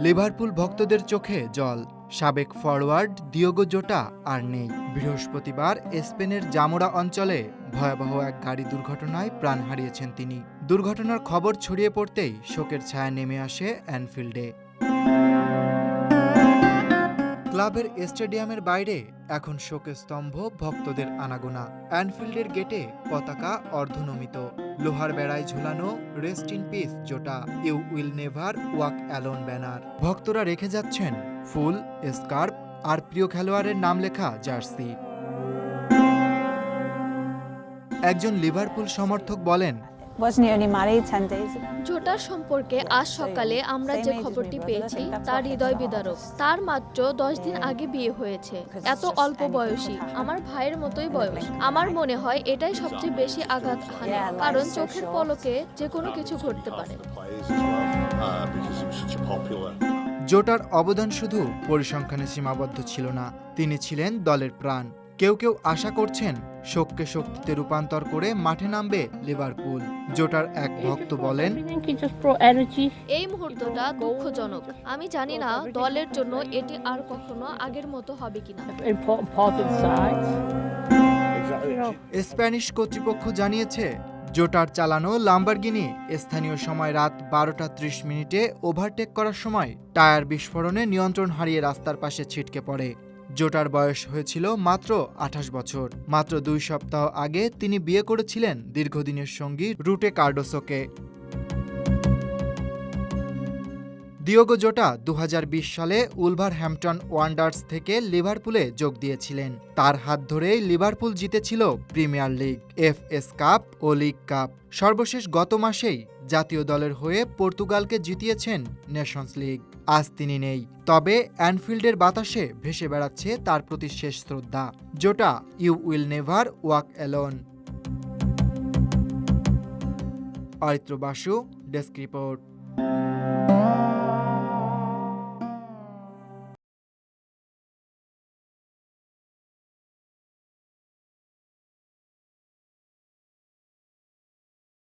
Liverpool ভক্তদের চোখে জল। সাবেক ফরওয়ার্ড দিয়েগো জোটা আর নেই। বৃহস্পতিবার স্পেনের জামোরা অঞ্চলে ভয়াবহ এক গাড়ি দুর্ঘটনায় প্রাণ হারিয়েছেন তিনি। দুর্ঘটনার খবর ছড়িয়ে পড়তেই শোকের ছায়া নেমে আসে অ্যানফিল্ডে। ক্লাবের স্টেডিয়ামের বাইরে এখন শোকের স্তম্ভ, ভক্তদের আনাগোনা। অ্যানফিল্ডের গেটে পতাকা অর্ধনমিত, লোহার বেড়ায় ঝুলানো rest in peace Jota, you will never walk alone banner. ভক্তরা রেখে যাচ্ছেন ফুল, স্কার্ফ আর প্রিয় খেলোয়াড়ের নাম লেখা জার্সি। একজন লিভারপুল সমর্থক বলেন, জোটার সম্পর্কে আজ সকালে আমরা যে খবরটি পেয়েছি তা হৃদয় বিদারক। তার মাত্র 10 দিন আগে বিয়ে হয়েছে। এত অল্প বয়সী, আমার ভাইয়ের মতোই বয়স। আমার মনে হয় এটাই সবচেয়ে বেশি আঘাত হানে, কারণ চোখের পলকে যে কোনো কিছু ঘটতে পারে। জোটার অবদান শুধু পরিসংখ্যানে সীমাবদ্ধ ছিল না, তিনি ছিলেন দলের প্রাণ। কেউ কেউ আশা করছেন শোককে শক্তিতে রূপান্তর করে মাঠে নামবে লিভারপুল। জোটার এক ভক্ত বলেন, এই মুহূর্তটা দুঃখজনক। আমি জানি না দলের জন্য এটি আর কখনো আগের মতো হবে কিনা। স্প্যানিশ কর্তৃপক্ষ জানিয়েছে, জোটার চালানো লাম্বরগিনি স্থানীয় সময় রাত 12:30 ওভারটেক করার সময় টায়ার বিস্ফোরণে নিয়ন্ত্রণ হারিয়ে রাস্তার পাশে ছিটকে পড়ে। জোটার বয়স হয়েছিল মাত্র 28 বছর। মাত্র 2 সপ্তাহ আগে তিনি বিয়ে করেছিলেন দীর্ঘদিনের সঙ্গী রুটে কার্ডোসোকে। দিয়েগো জোটা 2020 সালে উলভারহ্যাম্পটন ওয়ান্ডার্স থেকে লিভারপুলে যোগ দিয়েছিলেন। তার হাত ধরেই লিভারপুল জিতেছিল প্রিমিয়ার লিগ, এফএস কাপ ও লিগ কাপ। সর্বশেষ গত মাসেই জাতীয় দলের হয়ে পর্তুগালকে জিতিয়েছেন নেশনস লিগ। আজ তিনি নেই, তবে অ্যানফিল্ডের বাতাসে ভেসে বেড়াচ্ছে তার প্রতি শেষ শ্রদ্ধা। Jota, you will never walk alone. Aritra Basu, desk report.